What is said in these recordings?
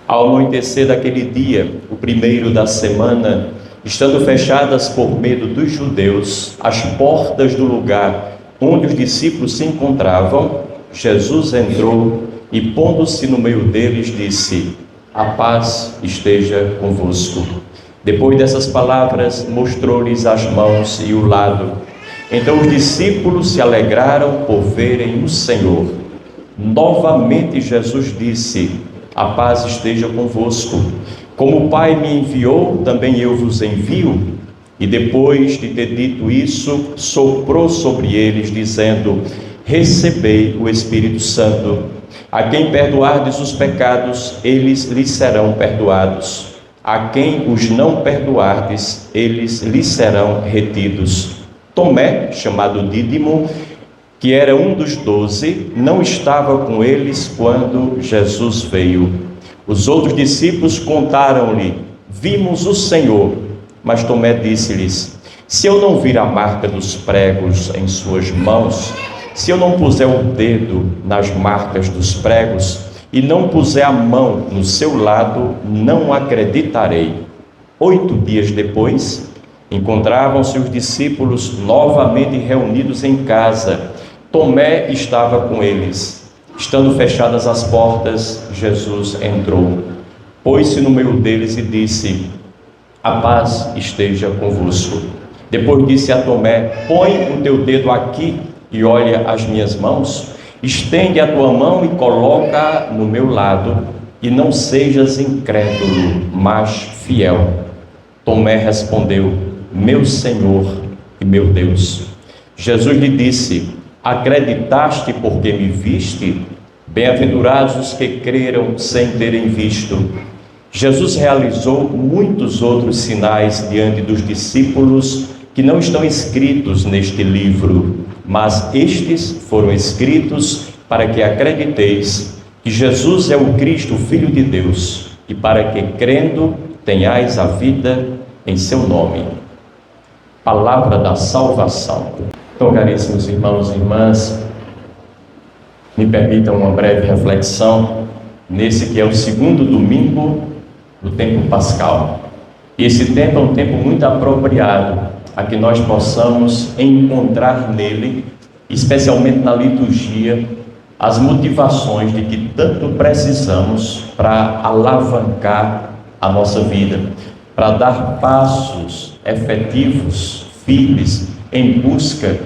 Ao anoitecer daquele dia, o primeiro da semana, estando fechadas por medo dos judeus as portas do lugar onde os discípulos se encontravam, Jesus entrou e, pondo-se no meio deles, disse: "A paz esteja convosco." Depois dessas palavras, mostrou-lhes as mãos e o lado. Então os discípulos se alegraram por verem o Senhor. Novamente Jesus disse: "A paz esteja convosco. Como o Pai me enviou, também eu vos envio." E depois de ter dito isso, soprou sobre eles, dizendo: "Recebei o Espírito Santo. A quem perdoardes os pecados, eles lhes serão perdoados. A quem os não perdoardes, eles lhes serão retidos." Tomé, chamado Dídimo, que era um dos 12, não estava com eles quando Jesus veio. Os outros discípulos contaram-lhe: "Vimos o Senhor." Mas Tomé disse-lhes: "Se eu não vir a marca dos pregos em suas mãos, se eu não puser o dedo nas marcas dos pregos e não puser a mão no seu lado, não acreditarei." 8 dias depois, encontravam-se os discípulos novamente reunidos em casa. Tomé estava com eles. Estando fechadas as portas, Jesus entrou, pôs-se no meio deles e disse: "A paz esteja convosco." Depois disse a Tomé: "Põe o teu dedo aqui e olha as minhas mãos. Estende a tua mão e coloca no meu lado, e não sejas incrédulo, mas fiel." Tomé respondeu: "Meu Senhor e meu Deus." Jesus lhe disse: "Acreditaste porque me viste? Bem-aventurados os que creram sem terem visto." Jesus realizou muitos outros sinais diante dos discípulos que não estão escritos neste livro, mas estes foram escritos para que acrediteis que Jesus é o Cristo, o Filho de Deus, e para que, crendo, tenhais a vida em seu nome. Palavra da salvação. Então, caríssimos irmãos e irmãs, me permitam uma breve reflexão nesse que é o segundo domingo do tempo pascal. E esse tempo é um tempo muito apropriado a que nós possamos encontrar nele, especialmente na liturgia, as motivações de que tanto precisamos para alavancar a nossa vida, para dar passos efetivos, firmes, em busca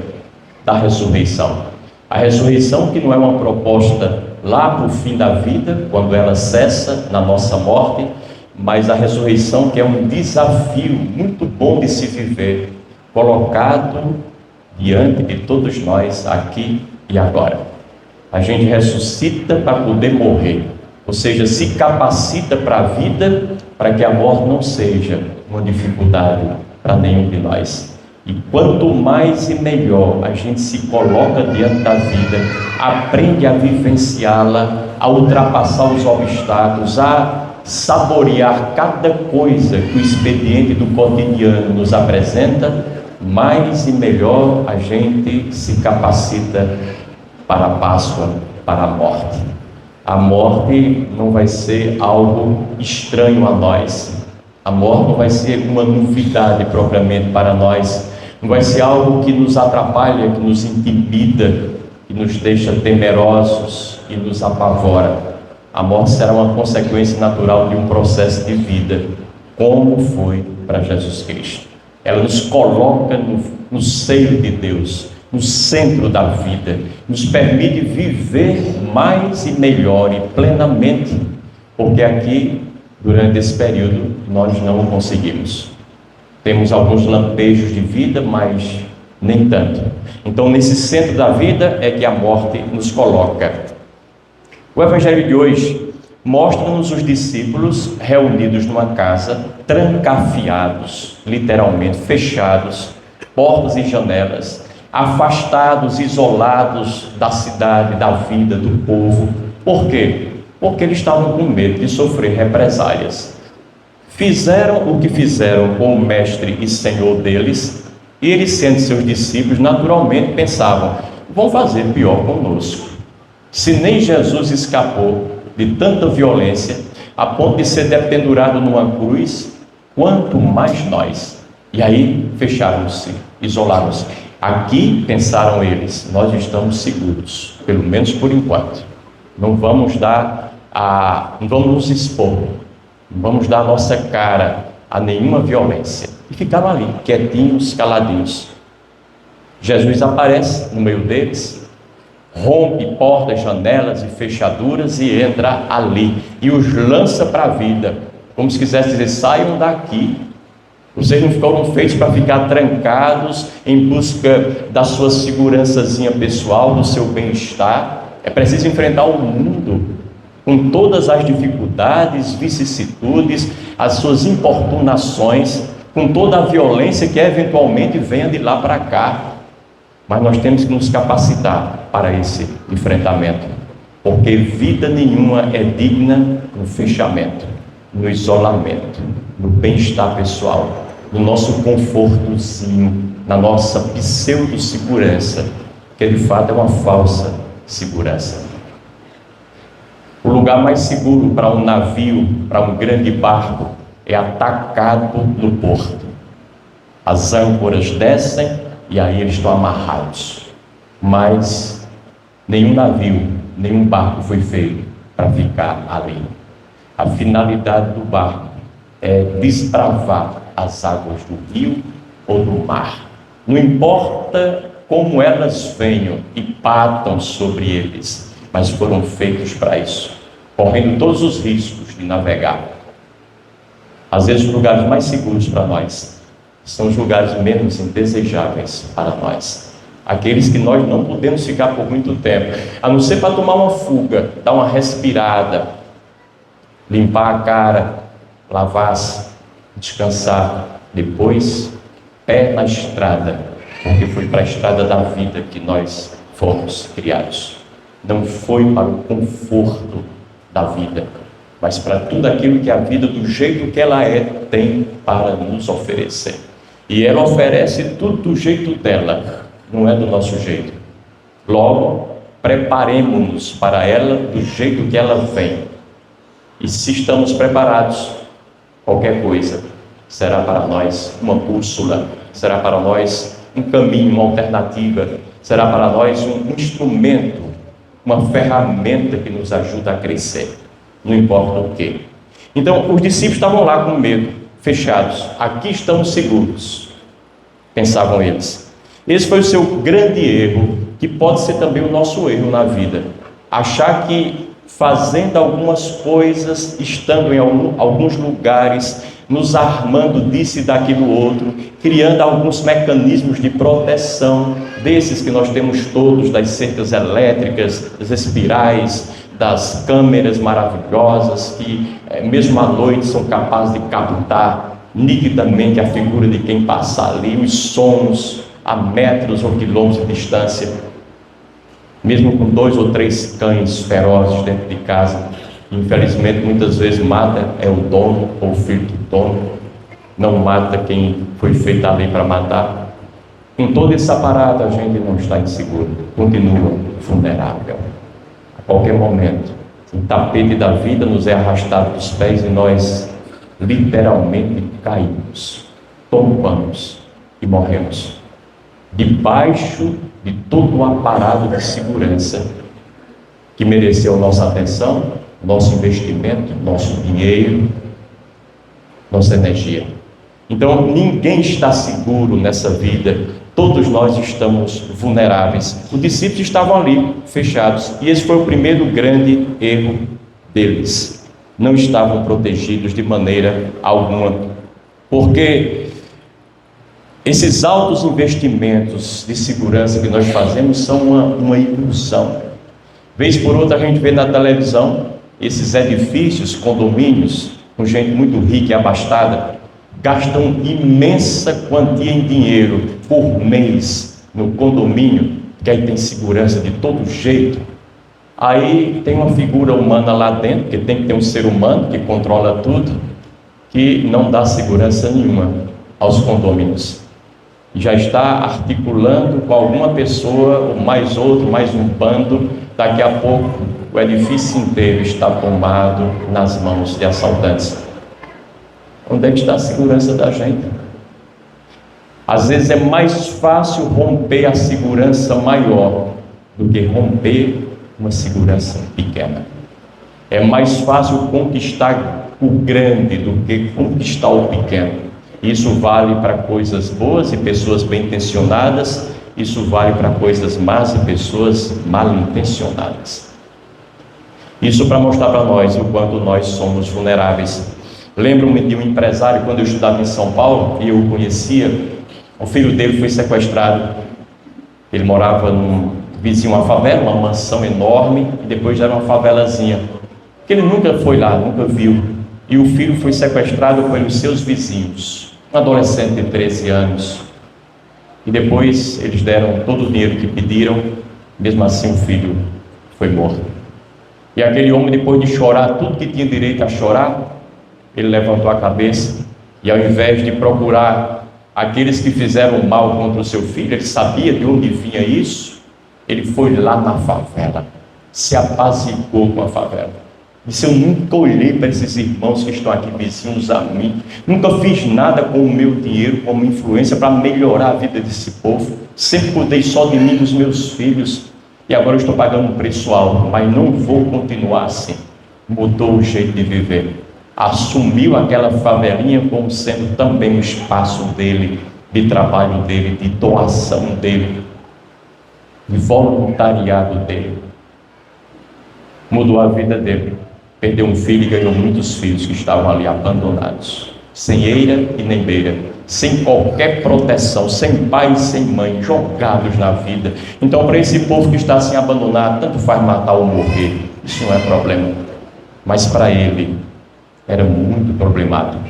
da ressurreição. A ressurreição que não é uma proposta lá para o fim da vida, quando ela cessa na nossa morte, mas a ressurreição que é um desafio muito bom de se viver, colocado diante de todos nós aqui e agora. A gente ressuscita para poder morrer, ou seja, se capacita para a vida, para que a morte não seja uma dificuldade para nenhum de nós. E quanto mais e melhor a gente se coloca diante da vida, aprende a vivenciá-la, a ultrapassar os obstáculos, a saborear cada coisa que o expediente do cotidiano nos apresenta, mais e melhor a gente se capacita para a Páscoa, para a morte. A morte não vai ser algo estranho a nós. A morte não vai ser uma novidade propriamente para nós. Não vai ser algo que nos atrapalha, que nos intimida, que nos deixa temerosos e nos apavora. A morte será uma consequência natural de um processo de vida, como foi para Jesus Cristo. Ela nos coloca no seio de Deus, no centro da vida, nos permite viver mais e melhor e plenamente, porque aqui, durante esse período, nós não o conseguimos. Temos alguns lampejos de vida, mas nem tanto. Então, nesse centro da vida é que a morte nos coloca. O Evangelho de hoje mostra-nos os discípulos reunidos numa casa, trancafiados, literalmente fechados, portas e janelas, afastados, isolados da cidade, da vida, do povo. Por quê? Porque eles estavam com medo de sofrer represálias. Fizeram o que fizeram com o mestre e senhor deles, e eles, sendo seus discípulos, naturalmente pensavam: vão fazer pior conosco. Se nem Jesus escapou de tanta violência, a ponto de ser dependurado numa cruz, quanto mais nós. E aí fecharam-se, isolaram-se. Aqui, pensaram eles, nós estamos seguros, pelo menos por enquanto. Não vamos nos expor, não vamos dar a nossa cara a nenhuma violência. E ficaram ali, quietinhos, caladinhos. Jesus aparece no meio deles, rompe portas, janelas e fechaduras e entra ali e os lança para a vida, como se quisesse dizer: saiam daqui, vocês não foram feitos para ficar trancados em busca da sua segurançazinha pessoal, do seu bem-estar. É preciso enfrentar o mundo com todas as dificuldades, vicissitudes, as suas importunações, com toda a violência que eventualmente venha de lá para cá. Mas nós temos que nos capacitar para esse enfrentamento, porque vida nenhuma é digna no fechamento, no isolamento, no bem-estar pessoal, no nosso confortozinho, na nossa pseudo-segurança, que de fato é uma falsa segurança. O lugar mais seguro para um navio, para um grande barco, é atacado no porto. As âncoras descem e aí eles estão amarrados. Mas nenhum navio, nenhum barco foi feito para ficar ali. A finalidade do barco é desbravar as águas do rio ou do mar. Não importa como elas venham e batam sobre eles, mas foram feitos para isso, correndo todos os riscos de navegar. Às vezes os lugares mais seguros para nós são os lugares menos indesejáveis para nós, aqueles que nós não podemos ficar por muito tempo, a não ser para tomar uma fuga, dar uma respirada, limpar a cara, lavar-se, descansar. Depois, pé na estrada, porque foi para a estrada da vida que nós fomos criados. Não foi para o conforto da vida, mas para tudo aquilo que a vida, do jeito que ela é, tem para nos oferecer. E ela oferece tudo do jeito dela, não é do nosso jeito. Logo, preparemos-nos para ela do jeito que ela vem. E se estamos preparados, qualquer coisa será para nós uma bússola, será para nós um caminho, uma alternativa, será para nós um instrumento, uma ferramenta que nos ajuda a crescer, não importa o quê. Então, os discípulos estavam lá com medo, fechados. Aqui estamos seguros, pensavam eles. Esse foi o seu grande erro, que pode ser também o nosso erro na vida. Achar que fazendo algumas coisas, estando em alguns lugares, nos armando disso e daquilo outro, criando alguns mecanismos de proteção, desses que nós temos todos, das cercas elétricas, das espirais, das câmeras maravilhosas, que mesmo à noite são capazes de captar nitidamente a figura de quem passa ali, os sons a metros ou quilômetros de distância, mesmo com 2 ou 3 cães ferozes dentro de casa. Infelizmente, muitas vezes mata o dono ou o filho do dono, não mata quem foi feito ali para matar. Com todo esse aparato, a gente não está inseguro, continua vulnerável. A qualquer momento, o tapete da vida nos é arrastado dos pés e nós literalmente caímos, tombamos e morremos, debaixo de todo o aparato de segurança que mereceu nossa atenção, nosso investimento, nosso dinheiro, nossa energia. Então, ninguém está seguro nessa vida, todos nós estamos vulneráveis. Os discípulos estavam ali, fechados, e esse foi o primeiro grande erro deles. Não estavam protegidos de maneira alguma, porque esses altos investimentos de segurança que nós fazemos são uma ilusão. Vez por outra a gente vê na televisão esses edifícios, condomínios, com gente muito rica e abastada, gastam imensa quantia em dinheiro por mês no condomínio, que aí tem segurança de todo jeito. Aí tem uma figura humana lá dentro, que tem que ter um ser humano que controla tudo, que não dá segurança nenhuma aos condôminos. Já está articulando com alguma pessoa, ou mais outro, mais um bando, daqui a pouco o edifício inteiro está tomado nas mãos de assaltantes. Onde é que está a segurança da gente? Às vezes é mais fácil romper a segurança maior do que romper uma segurança pequena. É mais fácil conquistar o grande do que conquistar o pequeno. Isso vale para coisas boas e pessoas bem intencionadas, isso vale para coisas más e pessoas mal intencionadas. Isso para mostrar para nós o quanto nós somos vulneráveis. Lembro-me de um empresário, quando eu estudava em São Paulo, e eu o conhecia, o filho dele foi sequestrado. Ele morava vizinho a uma favela, uma mansão enorme, e depois já era uma favelazinha. Ele nunca foi lá, nunca viu. E o filho foi sequestrado pelos seus vizinhos, um adolescente de 13 anos. E depois eles deram todo o dinheiro que pediram, mesmo assim o filho foi morto. E aquele homem, depois de chorar tudo que tinha direito a chorar, ele levantou a cabeça e, ao invés de procurar aqueles que fizeram mal contra o seu filho, ele sabia de onde vinha isso, ele foi lá na favela, se apaziguou com a favela. Disse: eu nunca olhei para esses irmãos que estão aqui vizinhos a mim, nunca fiz nada com o meu dinheiro como influência para melhorar a vida desse povo, sempre cuidei só de mim e dos meus filhos, e agora eu estou pagando um preço alto, mas não vou continuar assim. Mudou o jeito de viver, assumiu aquela favelinha como sendo também o espaço dele, de trabalho dele, de doação dele, de voluntariado dele. Mudou a vida dele, perdeu um filho e ganhou muitos filhos que estavam ali abandonados, sem eira e nem beira, sem qualquer proteção, sem pai e sem mãe, jogados na vida. Então, para esse povo que está assim abandonado, tanto faz matar ou morrer, isso não é problema, mas para ele era muito problemático.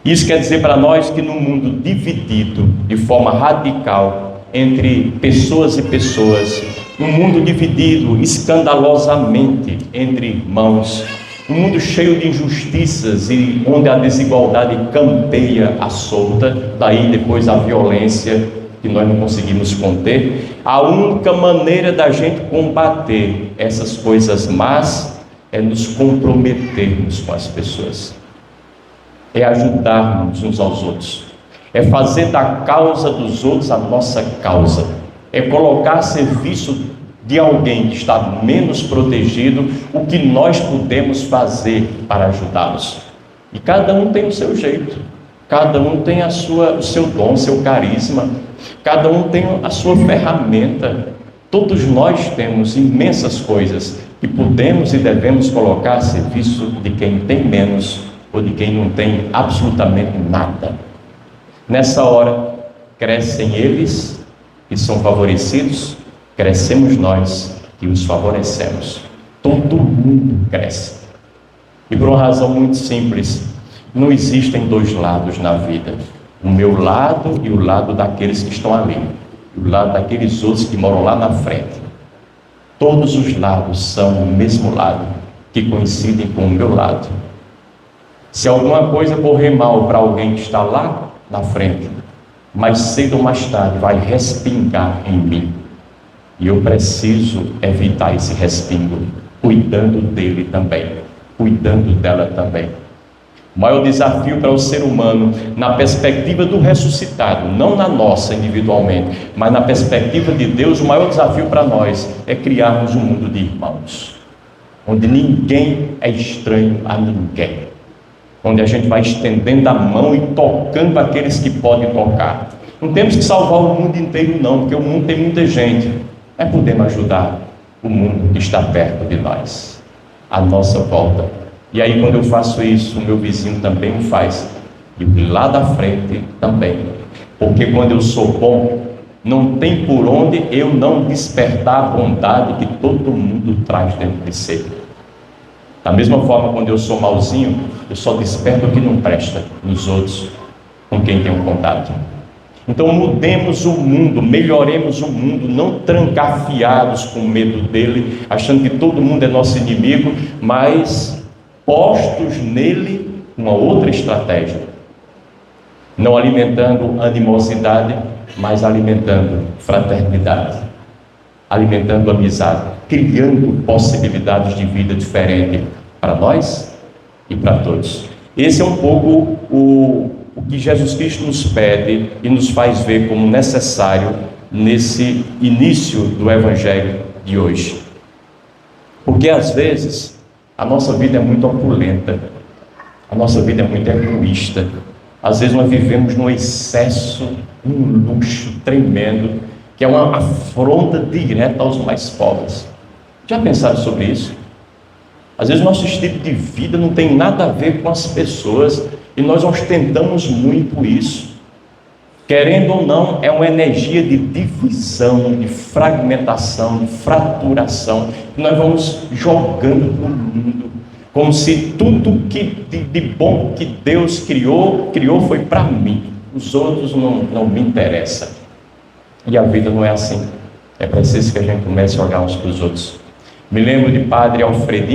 Isso quer dizer para nós que no mundo dividido de forma radical entre pessoas e pessoas, um mundo dividido escandalosamente entre irmãos, um mundo cheio de injustiças e onde a desigualdade campeia à solta, daí depois a violência que nós não conseguimos conter, a única maneira da gente combater essas coisas más é nos comprometermos com as pessoas, é ajudarmos uns aos outros, é fazer da causa dos outros a nossa causa, é colocar a serviço de alguém que está menos protegido o que nós podemos fazer para ajudá-los. E cada um tem o seu jeito, cada um tem o seu dom, o seu carisma, cada um tem a sua ferramenta. Todos nós temos imensas coisas que podemos e devemos colocar a serviço de quem tem menos ou de quem não tem absolutamente nada. Nessa hora, crescem eles que são favorecidos, crescemos nós que os favorecemos. Todo mundo cresce. E por uma razão muito simples, não existem dois lados na vida, o meu lado e o lado daqueles que estão ali, e o lado daqueles outros que moram lá na frente. Todos os lados são o mesmo lado, que coincidem com o meu lado. Se alguma coisa correr mal para alguém que está lá na frente, mais cedo ou mais tarde vai respingar em mim, e eu preciso evitar esse respingo, cuidando dele também, cuidando dela também. O maior desafio para o ser humano, na perspectiva do ressuscitado, não na nossa individualmente, mas na perspectiva de Deus, o maior desafio para nós é criarmos um mundo de irmãos, onde ninguém é estranho a ninguém, onde a gente vai estendendo a mão e tocando aqueles que podem tocar. Não temos que salvar o mundo inteiro não, porque o mundo tem muita gente, mas podemos ajudar o mundo que está perto de nós, à nossa volta. E aí quando eu faço isso, o meu vizinho também o faz, e lá da frente também, porque quando eu sou bom, não tem por onde eu não despertar a bondade que todo mundo traz dentro de si. Da mesma forma, quando eu sou malzinho, eu só desperto o que não presta nos outros, com quem tenho contato. Então mudemos o mundo, melhoremos o mundo, não trancafiados com medo dele, achando que todo mundo é nosso inimigo, mas postos nele uma outra estratégia, não alimentando animosidade, mas alimentando fraternidade, alimentando amizade, criando possibilidades de vida diferente para nós e para todos. Esse é um pouco o que Jesus Cristo nos pede e nos faz ver como necessário nesse início do Evangelho de hoje. Porque às vezes a nossa vida é muito opulenta, a nossa vida é muito egoísta. Às vezes nós vivemos num excesso, um luxo tremendo, que é uma afronta direta aos mais pobres. Já pensaram sobre isso? Às vezes nosso estilo de vida não tem nada a ver com as pessoas e nós ostentamos muito isso. Querendo ou não, é uma energia de divisão, de fragmentação, de fraturação, que nós vamos jogando no mundo, como se tudo que de bom que Deus criou foi para mim. Os outros não me interessam. E a vida não é assim. É preciso que a gente comece a olhar uns para os outros. Me lembro de padre Alfred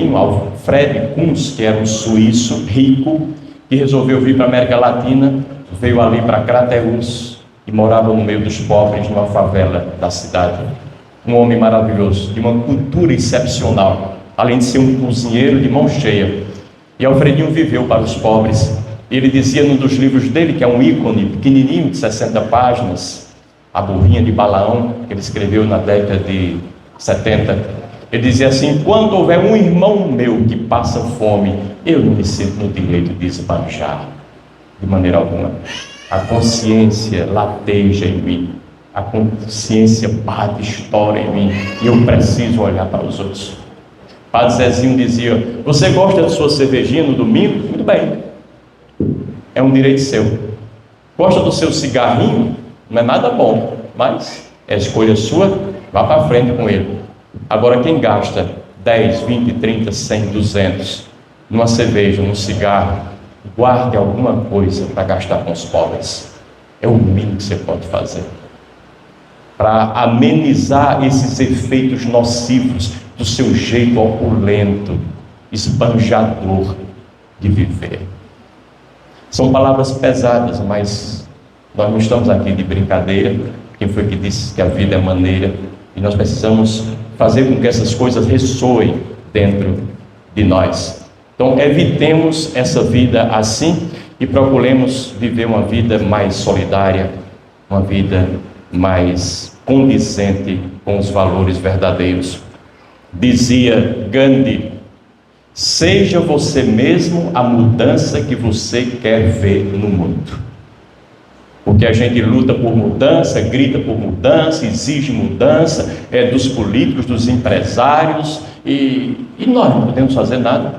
Kunz, que era um suíço rico, que resolveu vir para a América Latina, veio ali para Crateús e morava no meio dos pobres, numa favela da cidade. Um homem maravilhoso, de uma cultura excepcional, além de ser um cozinheiro de mão cheia. E Alfredinho viveu para os pobres. Ele dizia num dos livros dele, que é um ícone pequenininho de 60 páginas, A Burrinha de Balaão, que ele escreveu na década de 70, ele dizia assim: quando houver um irmão meu que passa fome, eu não me sinto no direito de esbanjar, de maneira alguma. A consciência lateja em mim, a consciência bate, estoura em mim, e eu preciso olhar para os outros. Padre Zezinho dizia: você gosta de sua cervejinha no domingo? Muito bem, é um direito seu. Gosta do seu cigarrinho? Não é nada bom, mas é escolha sua, vá para frente com ele. Agora, quem gasta 10, 20, 30, 100, 200 numa cerveja, num cigarro, guarde alguma coisa para gastar com os pobres. É o mínimo que você pode fazer para amenizar esses efeitos nocivos do seu jeito opulento, esbanjador de viver. São palavras pesadas, mas nós não estamos aqui de brincadeira. Quem foi que disse que a vida é maneira? E nós precisamos fazer com que essas coisas ressoem dentro de nós. Então, evitemos essa vida assim e procuremos viver uma vida mais solidária, uma vida mais condizente com os valores verdadeiros. Dizia Gandhi: seja você mesmo a mudança que você quer ver no mundo. Porque a gente luta por mudança, grita por mudança, exige mudança, dos políticos, dos empresários, e nós não podemos fazer nada.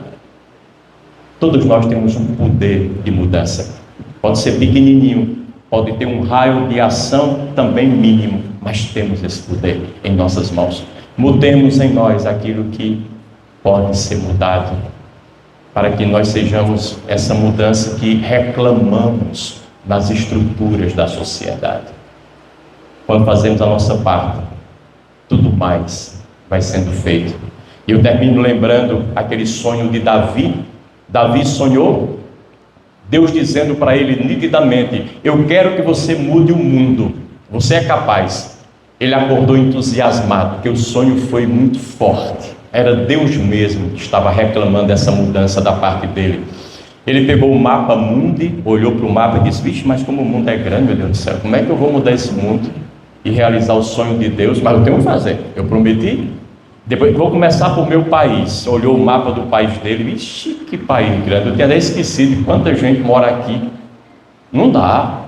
Todos nós temos um poder de mudança. Pode ser pequenininho, pode ter um raio de ação também mínimo, mas temos esse poder em nossas mãos. Mudemos em nós aquilo que pode ser mudado, para que nós sejamos essa mudança que reclamamos nas estruturas da sociedade. Quando fazemos a nossa parte, tudo mais vai sendo feito. E eu termino lembrando aquele sonho de Davi. Davi sonhou, Deus dizendo para ele nitidamente: eu quero que você mude o mundo, você é capaz. Ele acordou entusiasmado, porque o sonho foi muito forte. Era Deus mesmo que estava reclamando essa mudança da parte dele. Ele pegou o mapa mundi, olhou para o mapa e disse: vixe, mas como o mundo é grande, meu Deus do céu, como é que eu vou mudar esse mundo e realizar o sonho de Deus? Mas eu tenho que fazer, eu prometi. Depois vou começar por meu país. Olhou o mapa do país dele: vixe, que país grande, eu tinha até esquecido de quanta gente mora aqui. Não dá.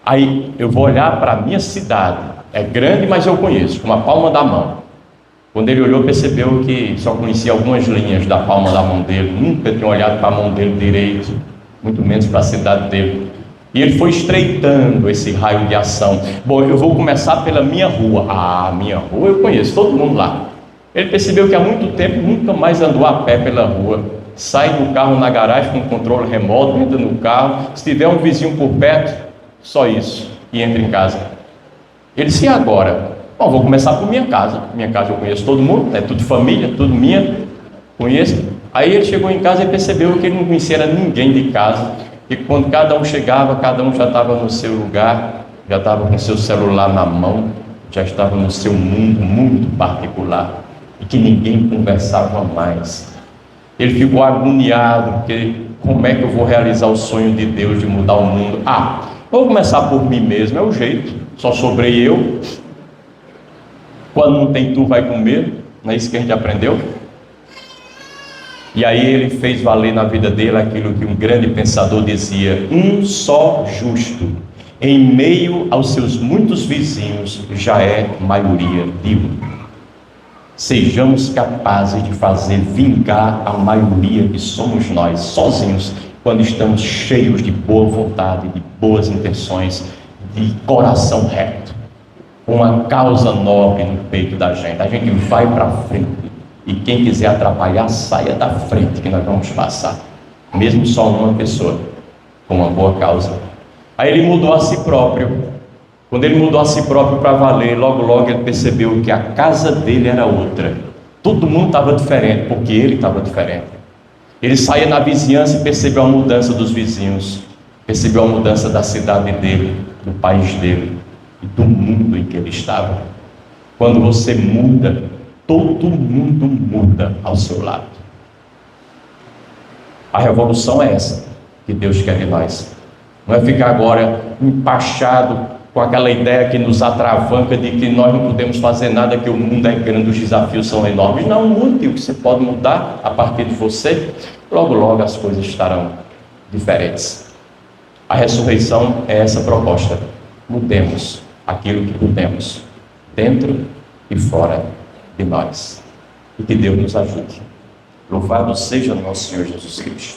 Aí eu vou olhar para a minha cidade, é grande, mas eu conheço, com a palma da mão. Quando ele olhou, percebeu que só conhecia algumas linhas da palma da mão dele, nunca tinha olhado para a mão dele direito, muito menos para a cidade dele. E ele foi estreitando esse raio de ação. Bom, eu vou começar pela minha rua. Ah, minha rua eu conheço, todo mundo lá. Ele percebeu que há muito tempo nunca mais andou a pé pela rua. Sai do carro na garagem com controle remoto, entra no carro, se tiver um vizinho por perto, só isso, e entra em casa. Ele disse: e agora? Bom, vou começar por minha casa. Minha casa eu conheço todo mundo, é tudo família, tudo minha, conheço. Aí ele chegou em casa e percebeu que ele não conhecia ninguém de casa. E quando cada um chegava, cada um já estava no seu lugar, já estava com seu celular na mão, já estava no seu mundo muito particular. e que ninguém conversava mais. Ele ficou agoniado, porque como é que eu vou realizar o sonho de Deus de mudar o mundo? Vou começar por mim mesmo, é o jeito, só sobrei eu. Quando não tem tu, vai comer, não é isso que a gente aprendeu? E aí ele fez valer na vida dele aquilo que um grande pensador dizia: um só justo, em meio aos seus muitos vizinhos, já é maioria, digo. Sejamos capazes de fazer vingar a maioria que somos nós, sozinhos, quando estamos cheios de boa vontade, de boas intenções, de coração reto, uma causa nobre no peito da gente. A gente vai para frente, e quem quiser atrapalhar, saia da frente, que nós vamos passar, mesmo só uma pessoa, com uma boa causa. Aí ele mudou a si próprio. Quando ele mudou a si próprio para valer, logo ele percebeu que a casa dele era outra. Todo mundo estava diferente, porque ele estava diferente. Ele saía na vizinhança e percebeu a mudança dos vizinhos, percebeu a mudança da cidade dele, do país dele e do mundo em que ele estava. Quando você muda, todo mundo muda ao seu lado. A revolução é essa que Deus quer de nós. Não é ficar agora empachado com aquela ideia que nos atravanca de que nós não podemos fazer nada, que o mundo é grande, os desafios são enormes. Não, mude o que você pode mudar a partir de você. Logo as coisas estarão diferentes. A ressurreição é essa proposta. Mudemos aquilo que podemos, dentro e fora de nós. E que Deus nos ajude. Louvado seja nosso Senhor Jesus Cristo.